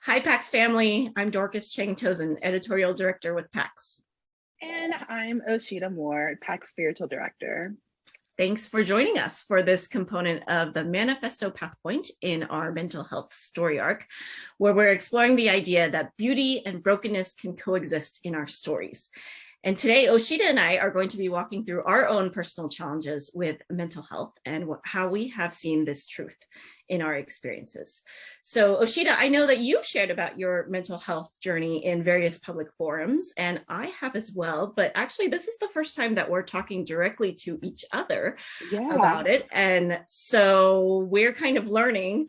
Hi, PAX family. I'm Dorcas Cheng-Tozun, editorial director with PAX. And I'm Osheta Moore, PAX spiritual director. Thanks for joining us for this component of the Manifesto Pathpoint in our mental health story arc, where we're exploring the idea that beauty and brokenness can coexist in our stories. And today, Osheta and I are going to be walking through our own personal challenges with mental health and how we have seen this truth in our experiences. So Osheta, I know that you've shared about your mental health journey in various public forums, and I have as well, but actually this is the first time that we're talking directly to each other about it. And so we're kind of learning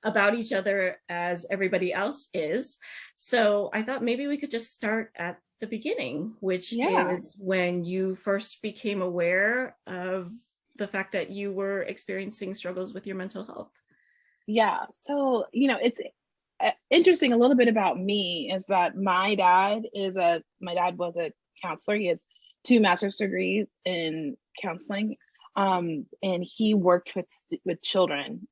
about each other as everybody else is. So I thought maybe we could just start at the beginning, which is when you first became aware of the fact that you were experiencing struggles with your mental health. Yeah, so, it's interesting. A little bit about me is that my dad was a counselor. He has 2 master's degrees in counseling. And he worked with children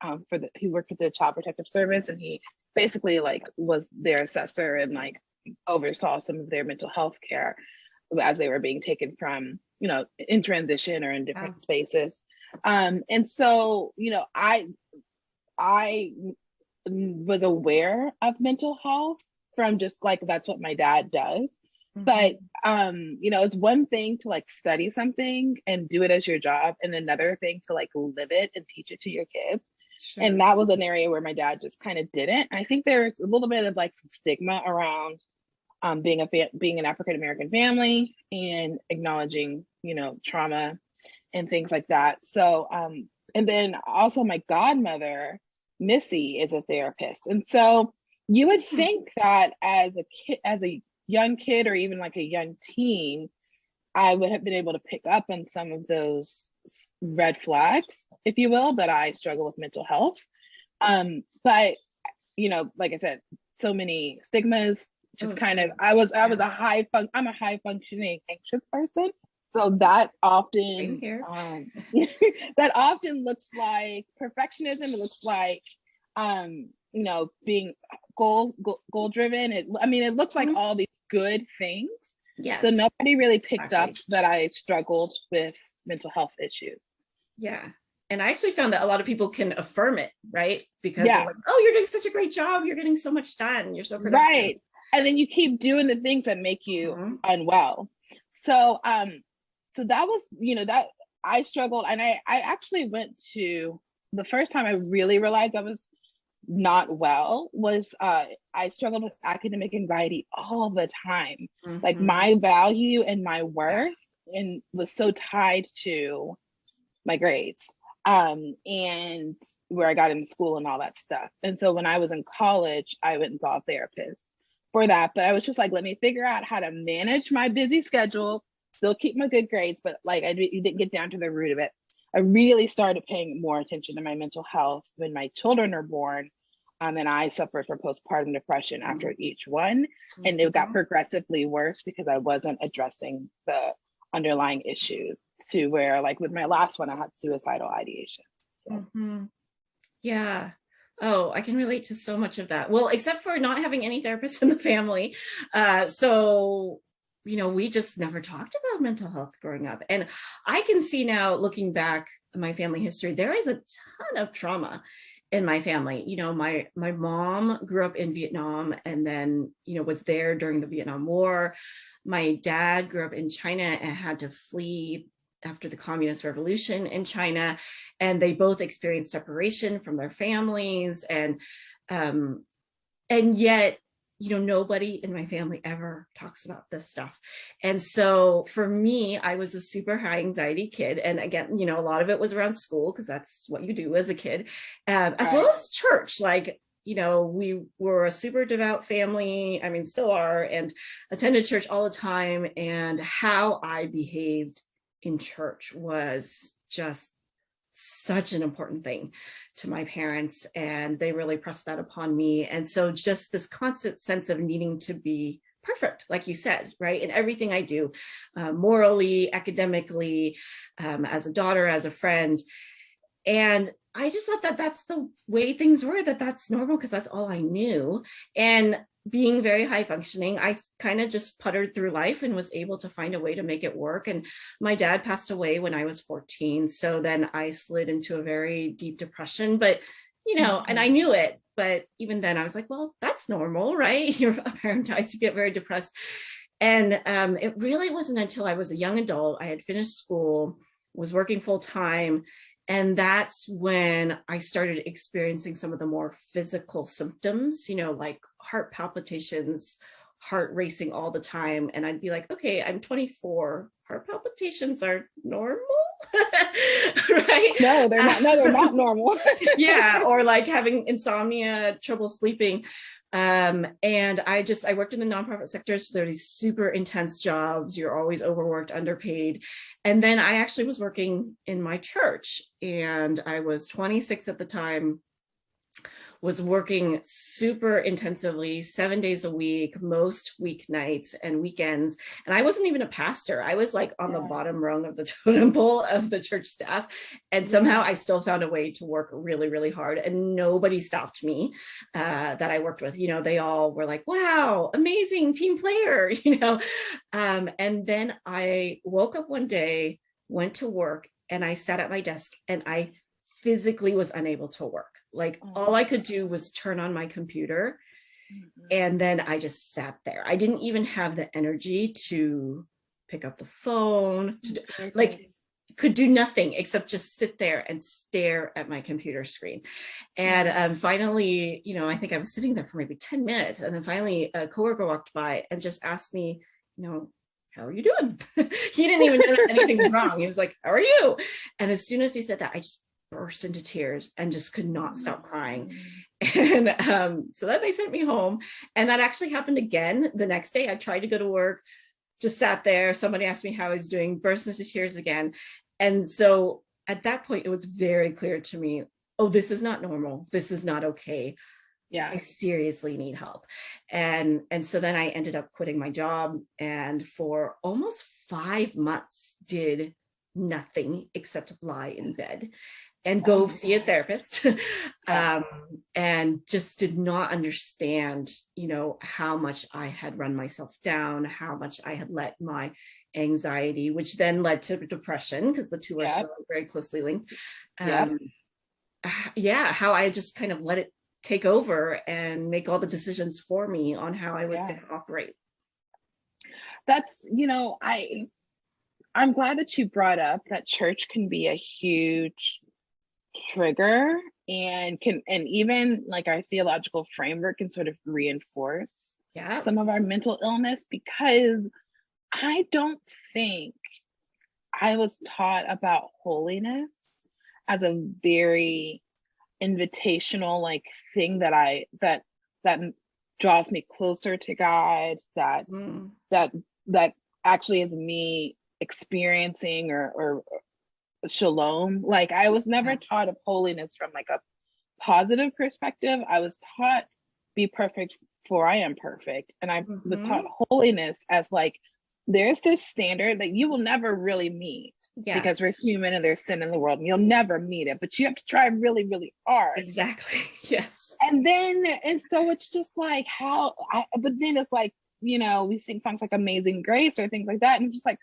he worked with the Child Protective Service, and he basically was their assessor and oversaw some of their mental health care as they were being taken from, in transition or in different spaces. And so, I was aware of mental health from just that's what my dad does. But it's one thing to study something and do it as your job, and another thing to live it and teach it to your kids. Sure. And that was an area where my dad just kind of didn't. I think there's a little bit of some stigma around being an African American family and acknowledging trauma and things like that. So and then also my godmother Missy is a therapist, and so you would think that as a young kid or even a young teen, I would have been able to pick up on some of those red flags, if you will, that I struggle with mental health. But like I said, so many stigmas. Just I'm a high functioning anxious person. So that often that often looks like perfectionism. It looks like being goal driven. It looks like all these good things. Yes. So nobody really picked up that I struggled with mental health issues. Yeah. And I actually found that a lot of people can affirm it, right? Because they're like, oh, you're doing such a great job. You're getting so much done. You're so productive. Right. And then you keep doing the things that make you unwell. So so that was, that I struggled. And I actually went to, the first time I really realized I was not well was I struggled with academic anxiety all the time. My value and my worth and was so tied to my grades and where I got into school and all that stuff. And so when I was in college, I went and saw a therapist for that. But I was just let me figure out how to manage my busy schedule, still keep my good grades, but I didn't get down to the root of it. I really started paying more attention to my mental health when my children are born. And I suffered from postpartum depression after each one. And it got progressively worse because I wasn't addressing the underlying issues, to where with my last one, I had suicidal ideation. So. Yeah. Oh, I can relate to so much of that. Well, except for not having any therapists in the family. So we just never talked about mental health growing up. And I can see now, looking back at my family history, there is a ton of trauma in my family. My mom grew up in Vietnam and then, was there during the Vietnam War. My dad grew up in China and had to flee after the Communist Revolution in China. And they both experienced separation from their families. And yet, nobody in my family ever talks about this stuff. And so for me, I was a super high anxiety kid. And again, a lot of it was around school because that's what you do as a kid, as well as church. We were a super devout family. Still are, and attended church all the time. And how I behaved in church was just such an important thing to my parents, and they really pressed that upon me. And so just this constant sense of needing to be perfect, like you said, right? In everything I do, morally, academically, as a daughter, as a friend. And I just thought that that's the way things were, that that's normal because that's all I knew. And being very high functioning, I kind of just puttered through life and was able to find a way to make it work. And my dad passed away when I was 14. So then I slid into a very deep depression, but and I knew it, but even then I was like, well, that's normal, right? Your parent dies, you get very depressed. And it really wasn't until I was a young adult, I had finished school, was working full time. And that's when I started experiencing some of the more physical symptoms, like heart palpitations, heart racing all the time. And I'd be like, okay, I'm 24. Heart palpitations are normal, right? No, they're not. No, they're not normal. Yeah, or like having insomnia, trouble sleeping. And I worked in the nonprofit sector, so there are these super intense jobs. You're always overworked, underpaid. And then I actually was working in my church, and I was 26 at the time, was working super intensively, 7 days a week, most weeknights and weekends. And I wasn't even a pastor. I was like on the bottom rung of the totem pole of the church staff. And somehow I still found a way to work really, really hard. And nobody stopped me that I worked with. They all were like, wow, amazing team player, And then I woke up one day, went to work, and I sat at my desk and I physically was unable to work. Like all I could do was turn on my computer, and then I just sat there. I didn't even have the energy to pick up the phone, could do nothing except just sit there and stare at my computer screen. And finally, I think I was sitting there for maybe 10 minutes. And then finally a coworker walked by and just asked me, how are you doing? He didn't even notice anything was wrong. He was like, how are you? And as soon as he said that, I just burst into tears and just could not stop crying. And so then they sent me home. And that actually happened again the next day. I tried to go to work, just sat there. Somebody asked me how I was doing, burst into tears again. And so at that point, it was very clear to me, oh, this is not normal. This is not okay. Yeah, I seriously need help. And so then I ended up quitting my job, and for almost 5 months did nothing except lie in bed and go see a therapist. And just did not understand, how much I had run myself down, how much I had let my anxiety, which then led to depression, because the two are so very closely linked. How I just kind of let it take over and make all the decisions for me on how I was going to operate. That's, I'm glad that you brought up that church can be a huge trigger, and even like our theological framework can sort of reinforce some of our mental illness, because I don't think I was taught about holiness as a very invitational thing that draws me closer to God, that actually is me experiencing or shalom. I was never taught of holiness from a positive perspective. I was taught be perfect for I am perfect, and I was taught holiness as there's this standard that you will never really meet because we're human and there's sin in the world and you'll never meet it, but you have to try really, really hard. Exactly. Yes. And so it's just but then it's we sing songs like Amazing Grace or things like that. And it's just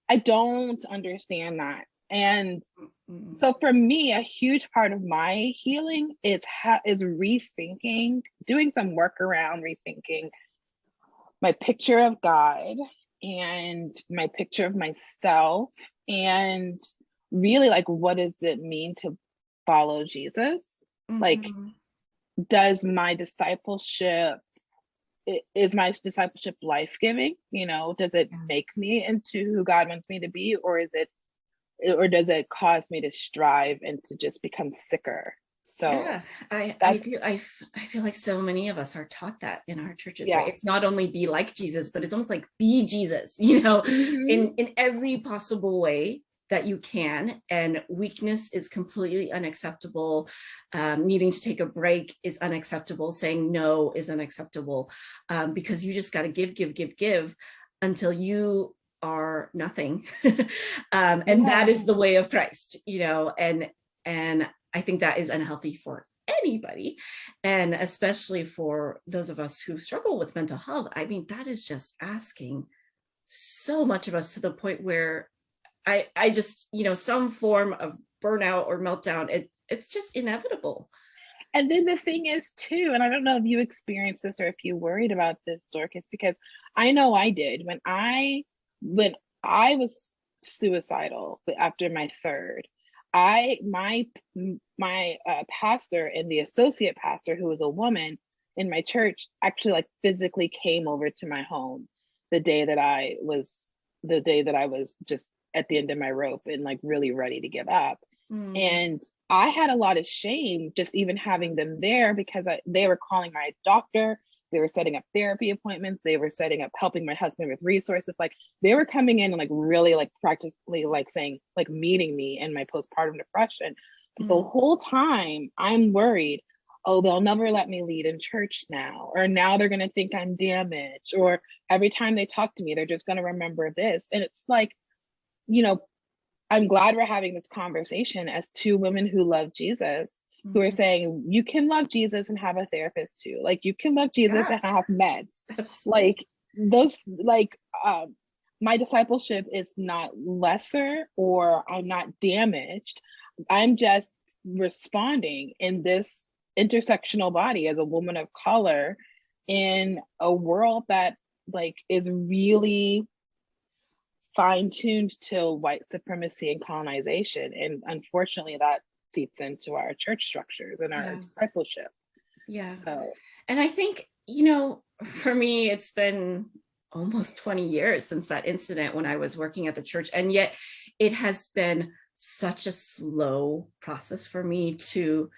I don't understand that. And so for me, a huge part of my healing is rethinking, doing some work around rethinking my picture of God and my picture of myself, and really what does it mean to follow Jesus? Does my discipleship, is my discipleship life-giving? Does it make me into who God wants me to be, or does it cause me to strive and to just become sicker? So I feel like so many of us are taught that in our churches, right? It's not only be like Jesus, but it's almost like be Jesus, in every possible way that you can. And weakness is completely unacceptable. Needing to take a break is unacceptable. Saying no is unacceptable, because you just got to give until you are nothing. And that is the way of Christ, and I think that is unhealthy for anybody, and especially for those of us who struggle with mental health. I mean, that is just asking so much of us, to the point where I just, some form of burnout or meltdown, it's just inevitable. And then the thing is too, and I don't know if you experienced this or if you worried about this, Dorcas, because I know I did when I was suicidal after my third. My pastor and the associate pastor, who was a woman in my church, actually like physically came over to my home the day that I was just at the end of my rope and like really ready to give up. And I had a lot of shame just even having them there, because they were calling my doctor, they were setting up therapy appointments, they were helping my husband with resources. Like they were coming in and like really like practically like saying, like meeting me in my postpartum depression. But the whole time I'm worried, oh, they'll never let me lead in church now, or now they're going to think I'm damaged, or every time they talk to me, they're just going to remember this. And it's like, I'm glad we're having this conversation as two women who love Jesus, who are saying you can love Jesus and have a therapist too. Like you can love Jesus and have meds. Like those, like my discipleship is not lesser, or I'm not damaged. I'm just responding in this intersectional body as a woman of color in a world that like is really fine-tuned to white supremacy and colonization. And unfortunately that seeps into our church structures and our discipleship. So, and I think, for me, it's been almost 20 years since that incident when I was working at the church. And yet it has been such a slow process for me to,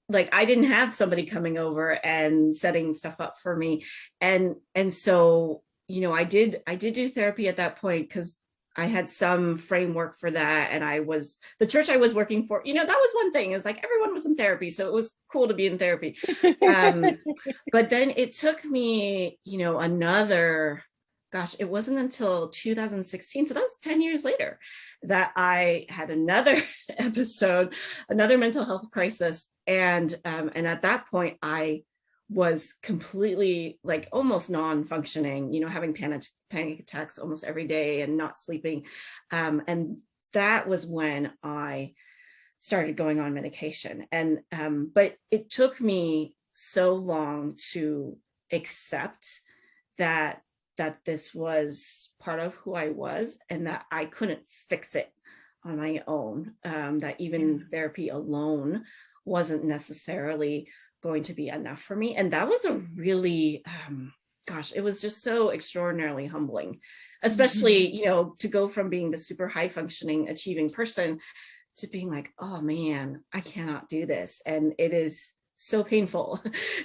like, I didn't have somebody coming over and setting stuff up for me. And so, I did do therapy at that point, because I had some framework for that. And the church I was working for, that was one thing. It was like everyone was in therapy, so it was cool to be in therapy. But then it took me, it wasn't until 2016. So that was 10 years later that I had another episode, another mental health crisis. And at that point, I was completely like almost non-functioning, having panic attacks almost every day and not sleeping. And that was when I started going on medication. And but it took me so long to accept that this was part of who I was, and that I couldn't fix it on my own, that even therapy alone wasn't necessarily going to be enough for me. And that was a really, it was just so extraordinarily humbling, especially, to go from being the super high functioning, achieving person to being like, oh man, I cannot do this. And it is so painful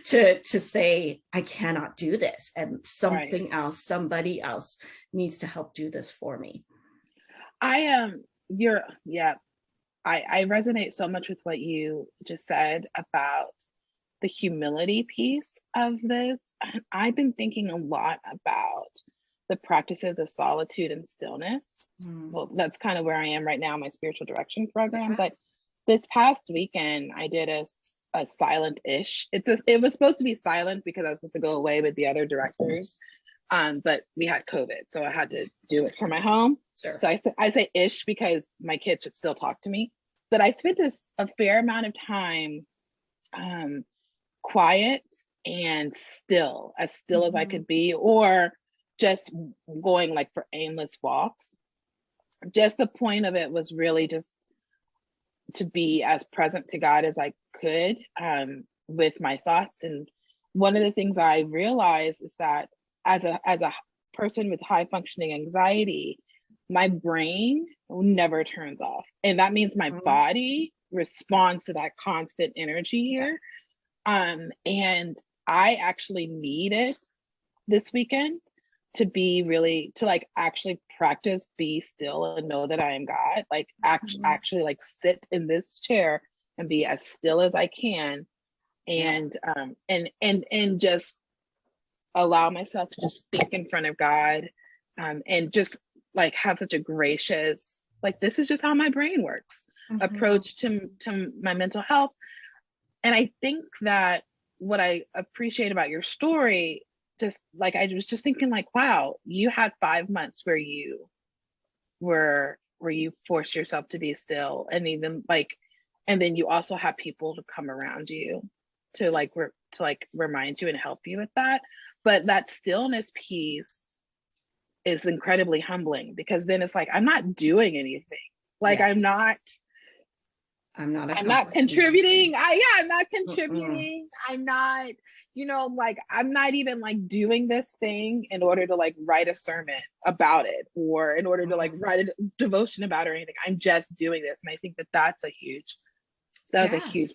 to say, I cannot do this. And somebody else needs to help do this for me. I resonate so much with what you just said about the humility piece of this. I've been thinking a lot about the practices of solitude and stillness. Well, that's kind of where I am right now in my spiritual direction program. But this past weekend, I did a silent-ish. It was supposed to be silent because I was supposed to go away with the other directors, but we had COVID, so I had to do it from my home. Sure. So I say ish because my kids would still talk to me. But I spent a fair amount of time quiet and still as I could be, or just going like for aimless walks. Just the point of it was really just to be as present to God as I could with my thoughts. And one of the things I realized is that as a person with high functioning anxiety, my brain never turns off. And that means my body responds to that constant energy here. And I actually needed this weekend to like actually practice, be still and know that I am God, like actually like sit in this chair and be as still as I can. And just allow myself to just think in front of God, and just like have such a gracious, like, this is just how my brain works. approach to my mental health. And I think that what I appreciate about your story, just like, I was just thinking like, wow, you had 5 months where you forced yourself to be still, and even like, and then you also have people to come around you to like remind you and help you with that. But that stillness piece is incredibly humbling, because then it's like, I'm not doing anything. Like, I'm not contributing. I'm not contributing. I'm not, like, I'm not even like doing this thing in order to like write a sermon about it, or in order to like write a devotion about it or anything. I'm just doing this. And I think that that's a huge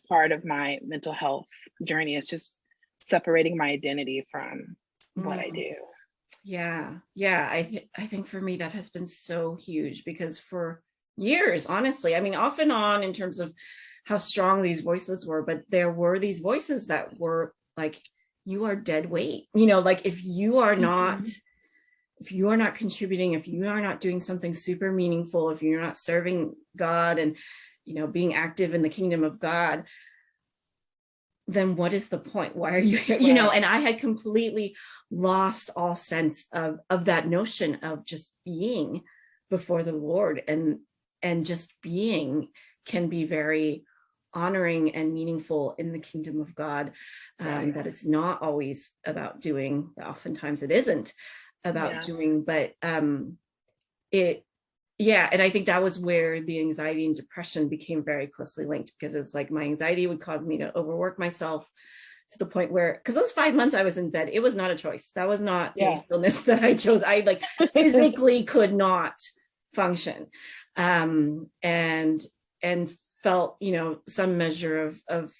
part of my mental health journey. It's just separating my identity from what I do. Yeah. I think for me, that has been so huge, because for years, honestly, I mean, off and on in terms of how strong these voices were, but there were these voices that were like, you are dead weight, like if you are not contributing, if you are not doing something super meaningful, if you're not serving God and, being active in the kingdom of God, then what is the point? Why are you here? Right. And I had completely lost all sense of that notion of just being before the Lord, and just being can be very honoring and meaningful in the kingdom of God. That it's not always about doing. Oftentimes it isn't about doing, but and I think that was where the anxiety and depression became very closely linked, because it's like my anxiety would cause me to overwork myself to the point where, because those 5 months I was in bed, it was not a choice. That was not a stillness that I chose. I like physically could not function, and felt, some measure of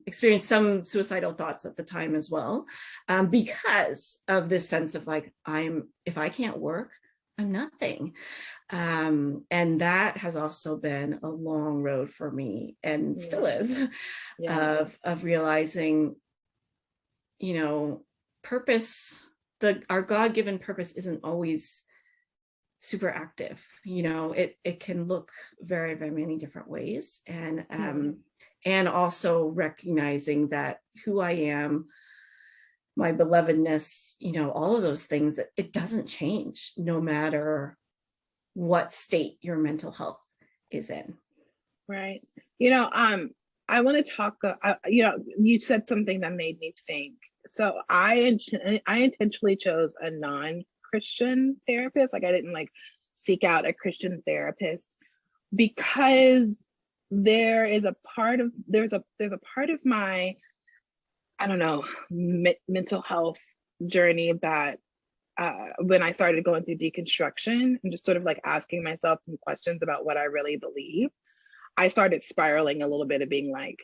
experienced some suicidal thoughts at the time as well, because of this sense of like, if I can't work, I'm nothing. And that has also been a long road for me, and still is, of realizing, purpose, our God-given purpose isn't always super active. It can look very, very many different ways. And also recognizing that who I am, my belovedness, all of those things, that it doesn't change no matter what state your mental health is in. Right. I want to talk, you said something that made me think. So I intentionally chose a non-Christian therapist. Like, I didn't like seek out a Christian therapist, because there's a part of my, I don't know, mental health journey that when I started going through deconstruction and just sort of like asking myself some questions about what I really believe, I started spiraling a little bit of being like,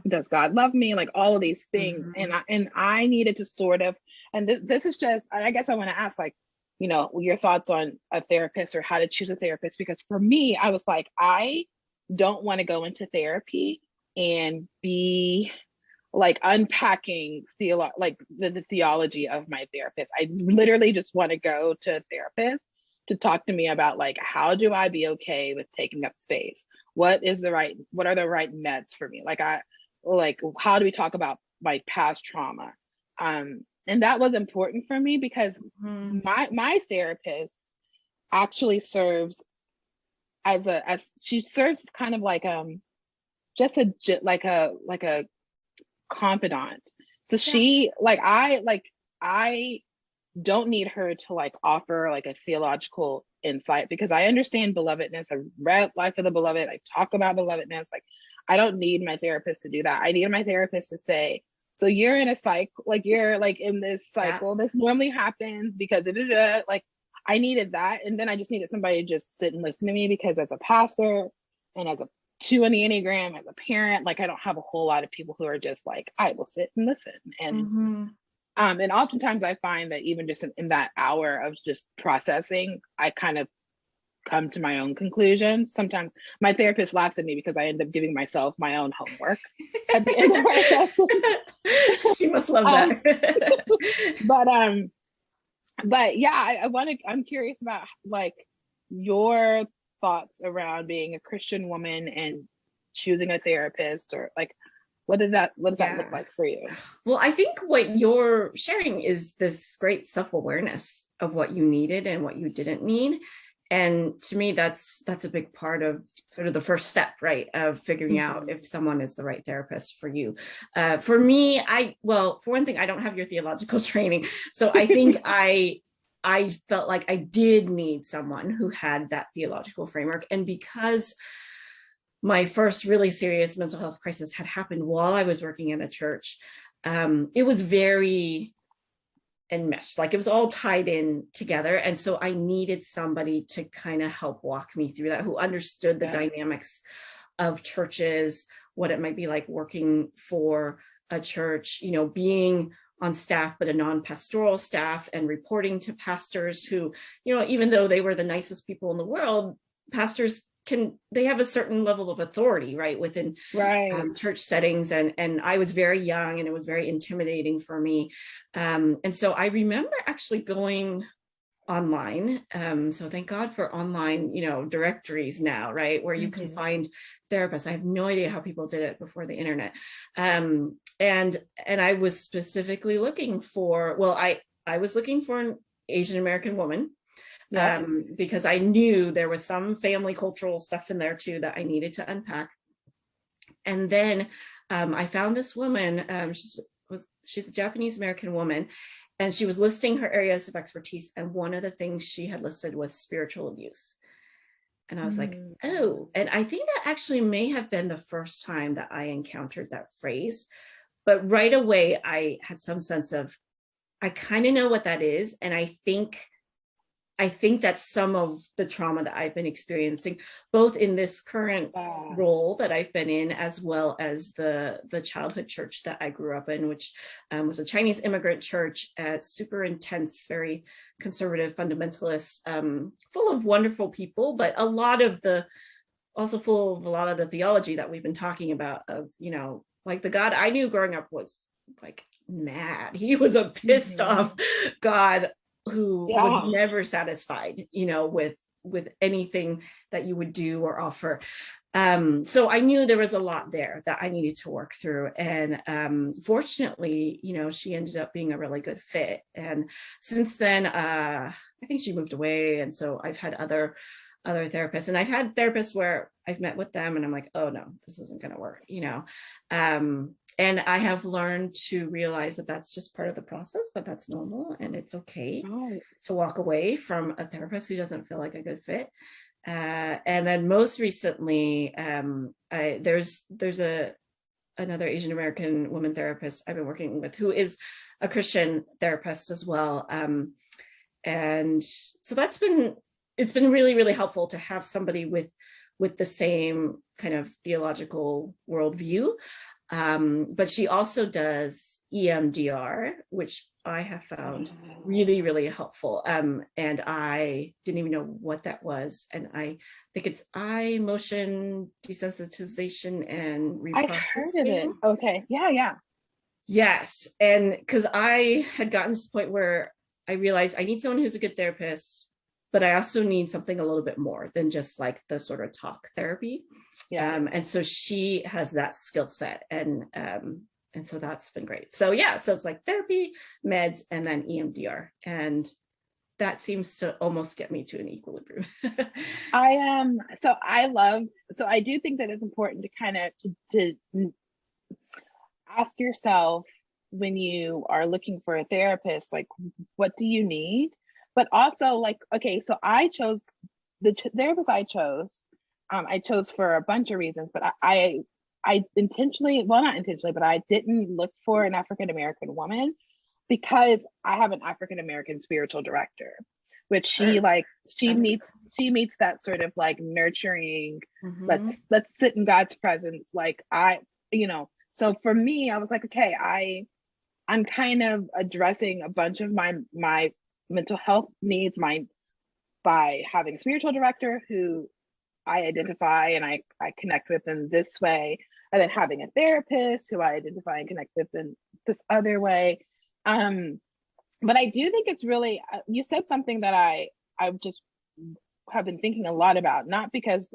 does God love me? Like all of these things. And I needed to sort of, and this is just, I guess I want to ask, like, your thoughts on a therapist, or how to choose a therapist, because for me, I was like, I don't want to go into therapy and be like unpacking the theology of my therapist. I literally just want to go to a therapist to talk to me about like, how do I be okay with taking up space? What are the right meds for me? How do we talk about my past trauma? And that was important for me, because my therapist actually serves she serves kind of like just a confidant. So she I don't need her to like offer like a theological insight, because I understand belovedness. I read Life of the Beloved. I talk about belovedness. Like, I don't need my therapist to do that. I need my therapist to say, so you're in a cycle, like you're like in this cycle. This normally happens because like, I needed that. And then I just needed somebody to just sit and listen to me, because as a pastor and as a 2 on the Enneagram, as a parent, like I don't have a whole lot of people who are just like, I will sit and listen. And and oftentimes I find that even just in that hour of just processing, I kind of come to my own conclusions. Sometimes my therapist laughs at me because I end up giving myself my own homework at the end of our session. She must love that. But yeah, I'm curious about like your thoughts around being a Christian woman and choosing a therapist, or like, what does that look like for you? Well, I think what you're sharing is this great self-awareness of what you needed and what you didn't need. And to me, that's a big part of sort of the first step, right, of figuring out if someone is the right therapist for you. For me, for one thing, I don't have your theological training. So I think I felt like I did need someone who had that theological framework. And because my first really serious mental health crisis had happened while I was working in a church, it was very enmeshed, like it was all tied in together. And so I needed somebody to kind of help walk me through that, who understood the dynamics of churches, what it might be like working for a church, you know, being on staff, but a non-pastoral staff, and reporting to pastors who, you know, even though they were the nicest people in the world, pastors they have a certain level of authority, right, within church settings. And I was very young and it was very intimidating for me. And so I remember actually going online. So thank God for online, you know, directories now, right, where you can find therapists. I have no idea how people did it before the internet. And I was specifically looking for, I was looking for an Asian American woman. Because I knew there was some family cultural stuff in there too that I needed to unpack. And then I found this woman, she's a Japanese American woman, and she was listing her areas of expertise. And one of the things she had listed was spiritual abuse. And I was like, oh, and I think that actually may have been the first time that I encountered that phrase. But right away, I had some sense of, I kind of know what that is. And I think that's some of the trauma that I've been experiencing, both in this current role that I've been in, as well as the childhood church that I grew up in, which was a Chinese immigrant church, super intense, very conservative, fundamentalist, full of wonderful people, but also full of a lot of the theology that we've been talking about of, you know, like the God I knew growing up was like mad. He was a pissed off God who was never satisfied, you know, with anything that you would do or offer. So I knew there was a lot there that I needed to work through. And fortunately, you know, she ended up being a really good fit. And since then, I think she moved away. And so I've had other therapists, and I've had therapists where I've met with them and I'm like, oh no, this isn't going to work, you know. And I have learned to realize that that's just part of the process, that's normal, and it's okay to walk away from a therapist who doesn't feel like a good fit. And then most recently, there's another Asian American woman therapist I've been working with who is a Christian therapist as well. And so it's been really, really helpful to have somebody with the same kind of theological worldview. But she also does EMDR, which I have found really, really helpful. And I didn't even know what that was. And I think it's eye motion desensitization and reprocessing. I heard of it. Okay. Yeah. Yes. And because I had gotten to the point where I realized I need someone who's a good therapist, but I also need something a little bit more than just like the sort of talk therapy. And so she has that skill set, and so that's been great. So so it's like therapy, meds, and then EMDR, and that seems to almost get me to an equilibrium. So I do think that it's important to kind of to ask yourself when you are looking for a therapist, like, what do you need? But also, like, okay, so I chose the therapist I chose for a bunch of reasons, but I intentionally, well, not intentionally, but I didn't look for an African-American woman because I have an African-American spiritual director, which she meets that sort of like nurturing, let's sit in God's presence. Like so for me, I was like, okay, I'm kind of addressing a bunch of my mental health needs by having a spiritual director who I identify and I connect with in this way, and then having a therapist who I identify and connect with in this other way. But I do think it's really, you said something that I just have been thinking a lot about, not because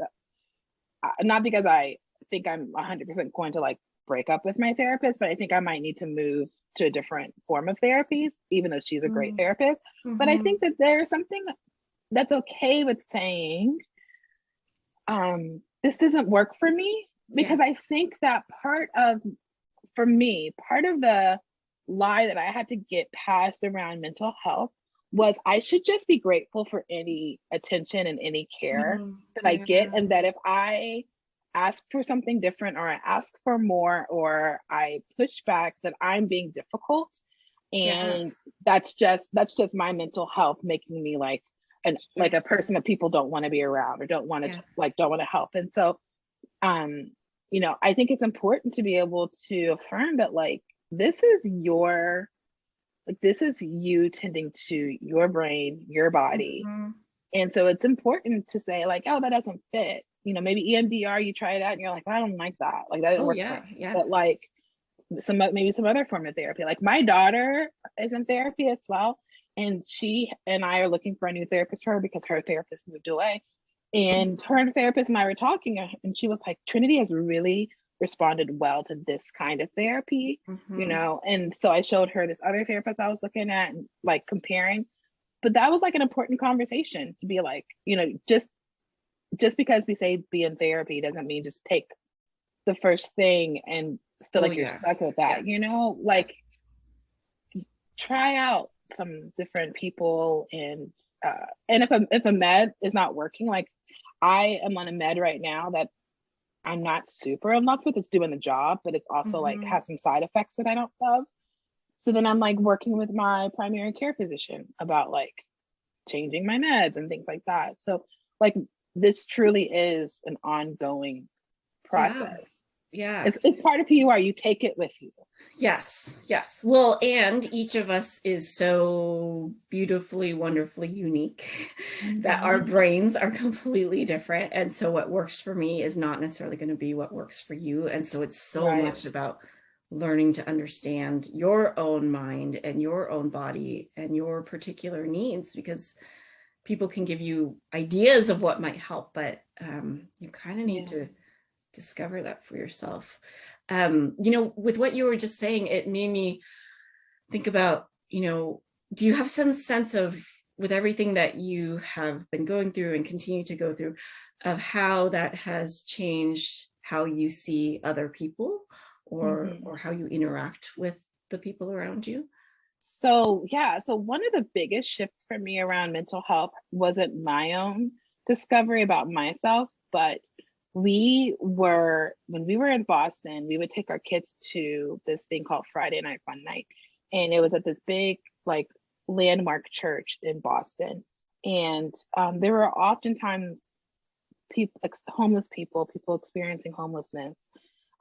I think I'm 100% going to like break up with my therapist, but I think I might need to move to a different form of therapies, even though she's a great therapist. But I think that there's something that's okay with saying, this doesn't work for me, because I think that for me, part of the lie that I had to get past around mental health was I should just be grateful for any attention and any care that I get. And that if I ask for something different, or I ask for more, or I push back, that I'm being difficult. And that's just my mental health making me like a person that people don't want to be around, or don't want to help. And so, you know, I think it's important to be able to affirm that like, this is you tending to your brain, your body. And so it's important to say like, oh, that doesn't fit. You know, maybe EMDR, you try it out and you're like, well, I don't like that. Like that didn't work for me. But like maybe some other form of therapy. Like my daughter is in therapy as well. And she and I are looking for a new therapist for her because her therapist moved away. And her therapist and I were talking, and she was like, Trinity has really responded well to this kind of therapy, you know? And so I showed her this other therapist I was looking at and like comparing. But that was like an important conversation to be like, you know, just because we say be in therapy doesn't mean just take the first thing and feel like you're stuck with that, you know, like try out some different people. And if a med is not working, like I am on a med right now that I'm not super in love with. It's doing the job, but it's also like has some side effects that I don't love. So then I'm like working with my primary care physician about like changing my meds and things like that. So like this truly is an ongoing process. It's part of who you are. You take it with you. Yes. Well, and each of us is so beautifully, wonderfully unique that our brains are completely different. And so what works for me is not necessarily going to be what works for you. And so it's so much about learning to understand your own mind and your own body and your particular needs, because people can give you ideas of what might help, but you kind of need to discover that for yourself. You know, with what you were just saying, it made me think about, you know, do you have some sense of, with everything that you have been going through and continue to go through, of how that has changed how you see other people, or how you interact with the people around you? So one of the biggest shifts for me around mental health wasn't my own discovery about myself, but when we were in Boston, we would take our kids to this thing called Friday Night Fun Night. And it was at this big like landmark church in Boston. And there were oftentimes homeless people experiencing homelessness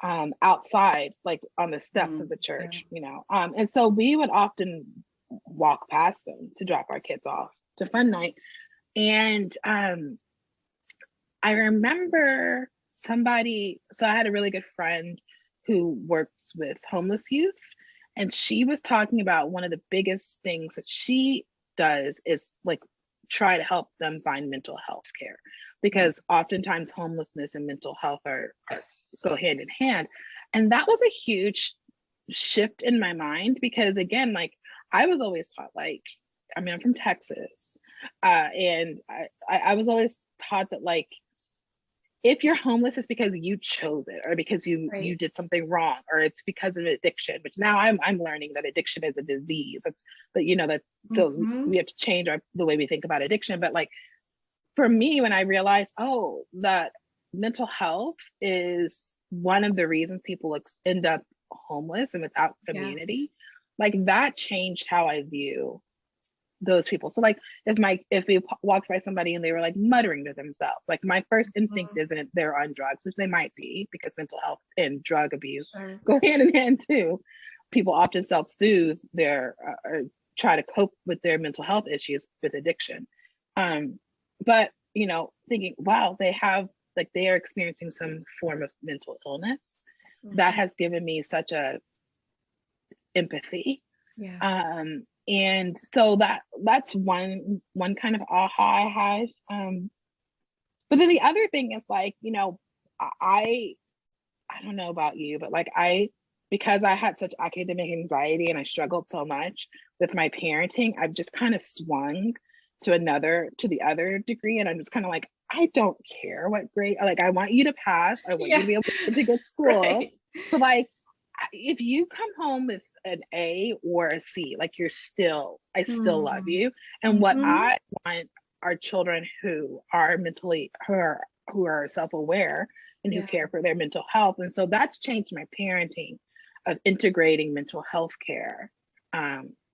outside, like on the steps of the church, you know. And so we would often walk past them to drop our kids off to Fun Night. And I remember so I had a really good friend who works with homeless youth, and she was talking about one of the biggest things that she does is like try to help them find mental health care, because oftentimes homelessness and mental health go hand in hand. And that was a huge shift in my mind, because again, like I was always taught, like, I mean, I'm from Texas, and I was always taught that like, if you're homeless, it's because you chose it, or because you did something wrong, or it's because of addiction, which now I'm learning that addiction is a disease. So we have to change the way we think about addiction. But like, for me, when I realized, that mental health is one of the reasons people end up homeless and without community, like that changed how I view those people. So like if we walked by somebody and they were like muttering to themselves, like my first instinct isn't they're on drugs, which they might be, because mental health and drug abuse go hand in hand too. People often self-soothe or try to cope with their mental health issues with addiction. But you know, thinking, wow, they are experiencing some form of mental illness, that has given me such a empathy. And so that's one kind of aha I had But then the other thing is like, you know, I I don't know about you, but like because I had such academic anxiety and I struggled so much with my parenting, I've just kind of swung to the other degree. And I'm just kind of like, I don't care what grade, like I want you to pass. I want you to be able to go to good schools. Right. But like if you come home with an A or a C, like I still love you. And what Mm-hmm. I want are children who are who are self-aware and who Yeah. care for their mental health. And so that's changed my parenting of integrating mental health care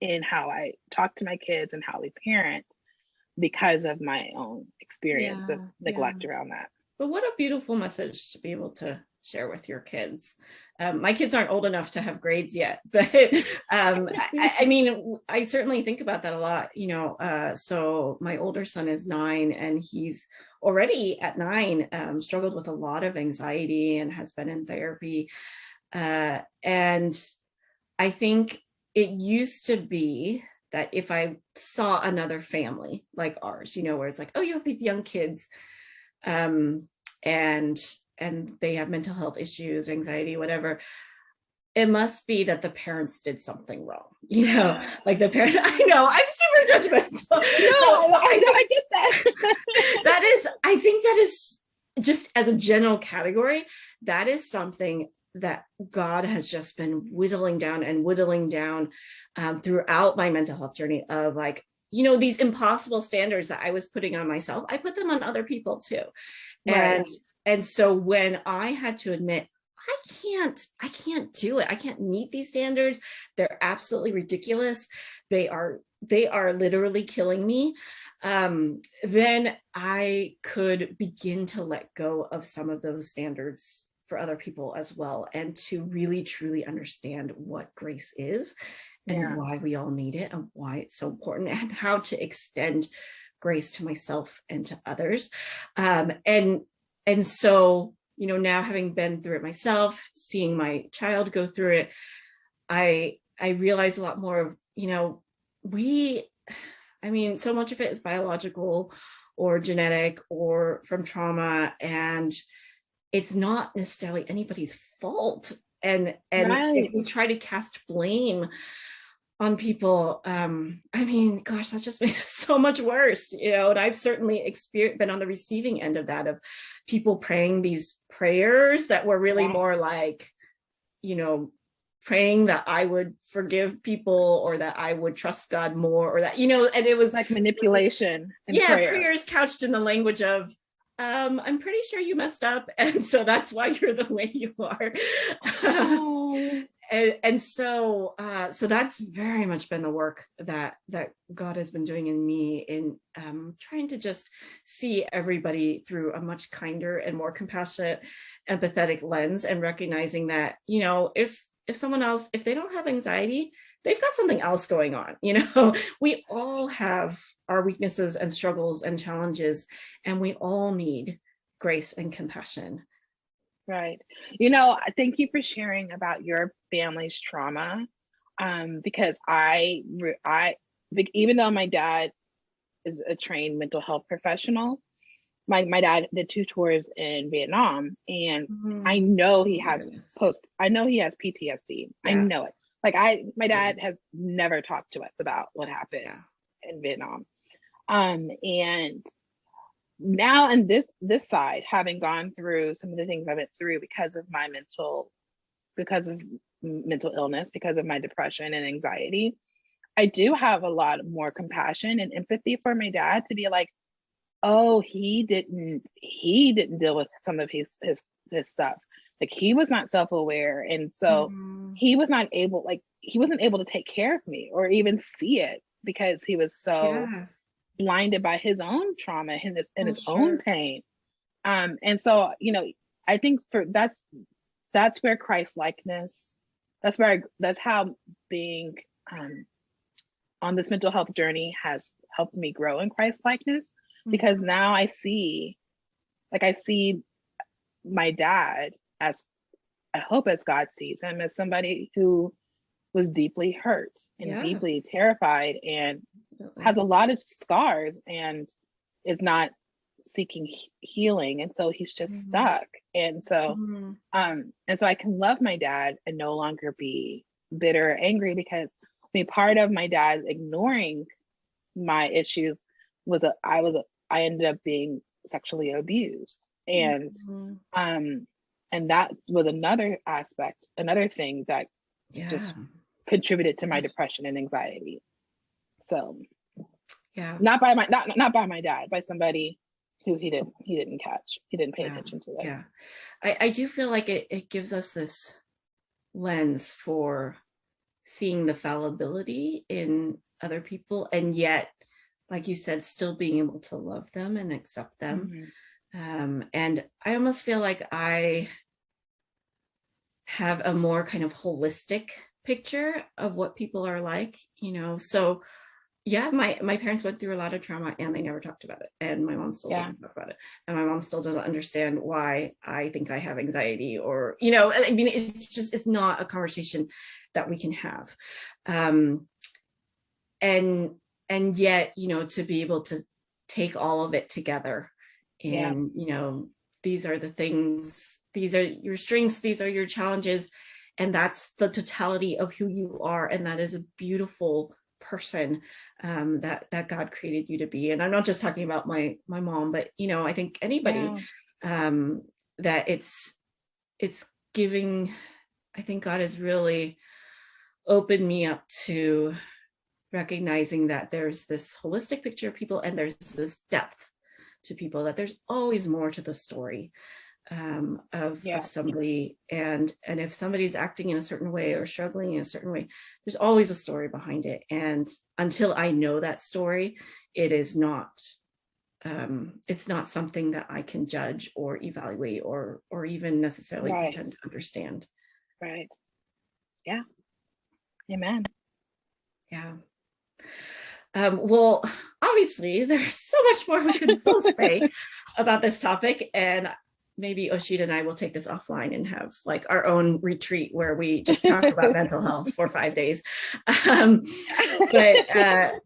in how I talk to my kids and how we parent because of my own experience Yeah. of Yeah. neglect around that. But what a beautiful message to be able to share with your kids. My kids aren't old enough to have grades yet, but I mean, I certainly think about that a lot, you know. So my older son is 9, and he's already at 9 struggled with a lot of anxiety and has been in therapy. And I think it used to be that if I saw another family like ours, you know, where it's like, oh, you have these young kids, um, and they have mental health issues, anxiety, whatever, it must be that the parents did something wrong, you know, like the parents. I know I'm super judgmental. No, I get that. I think that is just, as a general category, that is something that God has just been whittling down and whittling down throughout my mental health journey of like, you know, these impossible standards that I was putting on myself, I put them on other people too. Right. And so when I had to admit, I can't do it, I can't meet these standards, they're absolutely ridiculous, they are literally killing me, then I could begin to let go of some of those standards for other people as well, and to really truly understand what grace is and why we all need it and why it's so important, and how to extend grace to myself and to others. And so, you know, now having been through it myself, seeing my child go through it, I realize a lot more of, you know, I mean, so much of it is biological or genetic or from trauma, and it's not necessarily anybody's fault. And if we try to cast blame on people, I mean, gosh, that just makes it so much worse, you know. And I've certainly been on the receiving end of that, of people praying these prayers that were really more like, you know, praying that I would forgive people, or that I would trust God more, or that, you know, and it was like manipulation and prayer. Prayers couched in the language of, I'm pretty sure you messed up, and so that's why you're the way you are. And so that's very much been the work that God has been doing in me, in trying to just see everybody through a much kinder and more compassionate, empathetic lens, and recognizing that, you know, if someone else, if they don't have anxiety, they've got something else going on. You know, we all have our weaknesses and struggles and challenges, and we all need grace and compassion. Right. You know, thank you for sharing about your family's trauma. Because even though my dad is a trained mental health professional, my dad did 2 tours in Vietnam, and I know he has PTSD. I know it. Like my dad has never talked to us about what happened in Vietnam. And now in this side, having gone through some of the things I went through because of mental illness, because of my depression and anxiety, I do have a lot more compassion and empathy for my dad, to be like, oh, he didn't deal with some of his stuff. Like, he was not self-aware, and so he wasn't able to take care of me or even see it, because he was so blinded by his own trauma and his own pain. And so, you know, I think that's where Christ likeness, that's how being on this mental health journey has helped me grow in Christ likeness, because now I see my dad as, I hope as God sees him, as somebody who was deeply hurt and deeply terrified, and has a lot of scars, and is not seeking healing, and so he's just stuck. And so I can love my dad and no longer be bitter or angry, because I mean, part of my dad ignoring my issues was I ended up being sexually abused. And and that was another aspect, another thing that just contributed to my depression and anxiety. So not by my dad, by somebody who he didn't catch. He didn't pay attention to it. Yeah. I do feel like it gives us this lens for seeing the fallibility in other people, and yet, like you said, still being able to love them and accept them. And I almost feel like I have a more kind of holistic picture of what people are like, you know. So yeah, my parents went through a lot of trauma and they never talked about it, and my mom still doesn't talk about it, and my mom still doesn't understand why I think I have anxiety, or, you know, I mean, it's not a conversation that we can have. And yet, you know, to be able to take all of it together, and you know, these are the things, these are your strengths, these are your challenges, and that's the totality of who you are, and that is a beautiful person that God created you to be. And I'm not just talking about my mom, but, you know, I think anybody, that it's giving, I think God has really opened me up to recognizing that there's this holistic picture of people, and there's this depth to people, that there's always more to the story of somebody, and if somebody's acting in a certain way or struggling in a certain way, there's always a story behind it. And until I know that story, it is not it's not something that I can judge or evaluate or even necessarily pretend to understand. Right. Yeah. Amen. Yeah. Well, obviously there's so much more we could both say about this topic, and maybe Osheta and I will take this offline and have like our own retreat where we just talk about mental health for 5 days.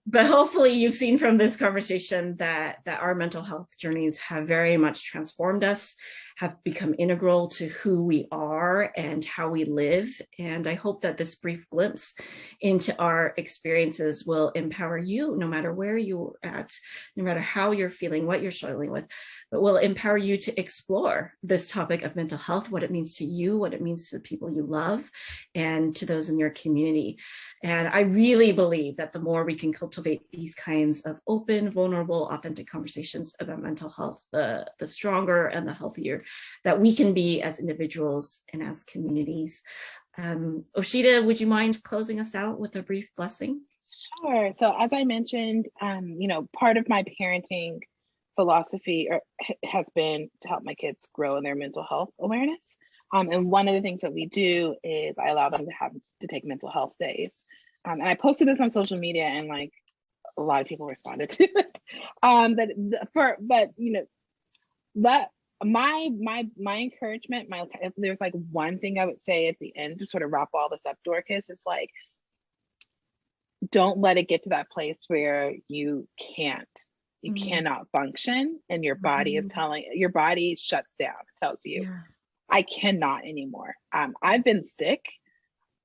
But hopefully you've seen from this conversation that our mental health journeys have very much transformed us, have become integral to who we are and how we live. And I hope that this brief glimpse into our experiences will empower you, no matter where you're at, no matter how you're feeling, what you're struggling with, but will empower you to explore this topic of mental health, what it means to you, what it means to the people you love, and to those in your community. And I really believe that the more we can cultivate these kinds of open, vulnerable, authentic conversations about mental health, the stronger and the healthier that we can be as individuals and as communities. Osheta, would you mind closing us out with a brief blessing? Sure. So as I mentioned, you know, part of my parenting philosophy has been to help my kids grow in their mental health awareness. And one of the things that we do is I allow them to take mental health days. And I posted this on social media, and like a lot of people responded to it. But you know, that my encouragement, if there's like one thing I would say at the end to sort of wrap all this up, Dorcas, is like, don't let it get to that place where you cannot function, and your body is your body shuts down, tells you, I cannot anymore. I've been sick,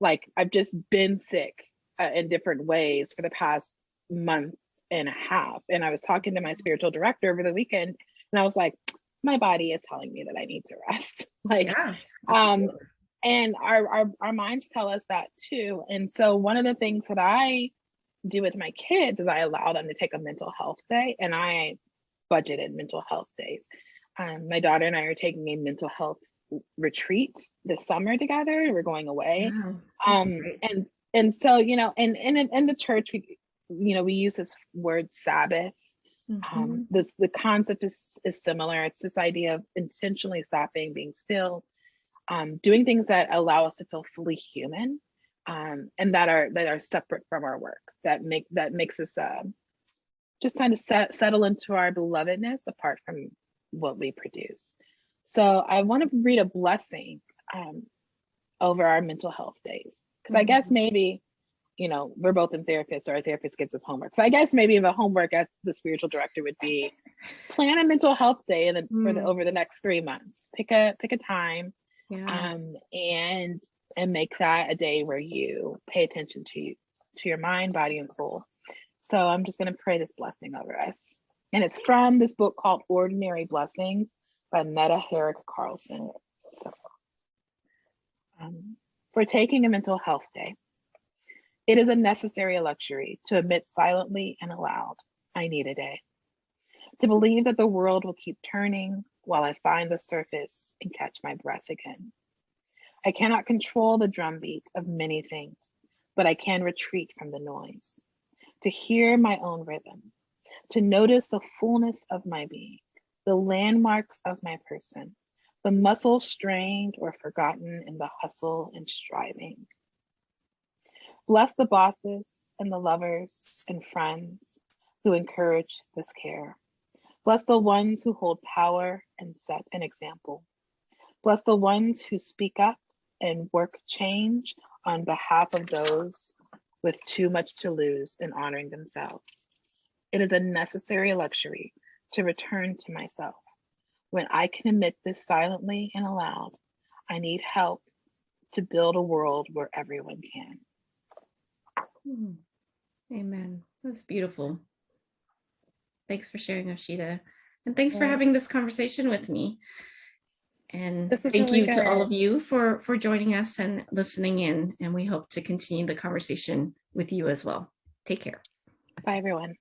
like I've just been sick in different ways for the past month and a half. And I was talking to my spiritual director over the weekend, and I was like, my body is telling me that I need to rest. Like, and our minds tell us that too. And so one of the things that I do with my kids is I allow them to take a mental health day, and I budgeted mental health days. My daughter and I are taking a mental health retreat this summer together. We're going away. And so, you know, and in the church, we use this word Sabbath. The concept is similar. It's this idea of intentionally stopping, being still, doing things that allow us to feel fully human, and that are separate from our work, that makes us just kind of settle into our belovedness apart from what we produce. So I want to read a blessing over our mental health days, because I guess maybe, you know, we're both in therapists, or our therapist gives us homework. So I guess maybe the homework as the spiritual director would be Plan a mental health day over the next 3 months. Pick a time, and make that a day where you pay attention to your mind, body, and soul. So I'm just going to pray this blessing over us. And it's from this book called Ordinary Blessings by Metta Herrick Carlson. So, for taking a mental health day, it is a necessary luxury to admit silently and aloud, I need a day. To believe that the world will keep turning while I find the surface and catch my breath again. I cannot control the drumbeat of many things, but I can retreat from the noise. To hear my own rhythm, to notice the fullness of my being, the landmarks of my person, the muscles strained or forgotten in the hustle and striving. Bless the bosses and the lovers and friends who encourage this care. Bless the ones who hold power and set an example. Bless the ones who speak up and work change on behalf of those with too much to lose in honoring themselves. It is a necessary luxury to return to myself. When I can admit this silently and aloud, I need help to build a world where everyone can. Amen. That's beautiful. Thanks for sharing, Osheta. And thanks for having this conversation with me. And thank really you good. To all of you for joining us and listening in. And we hope to continue the conversation with you as well. Take care. Bye, everyone.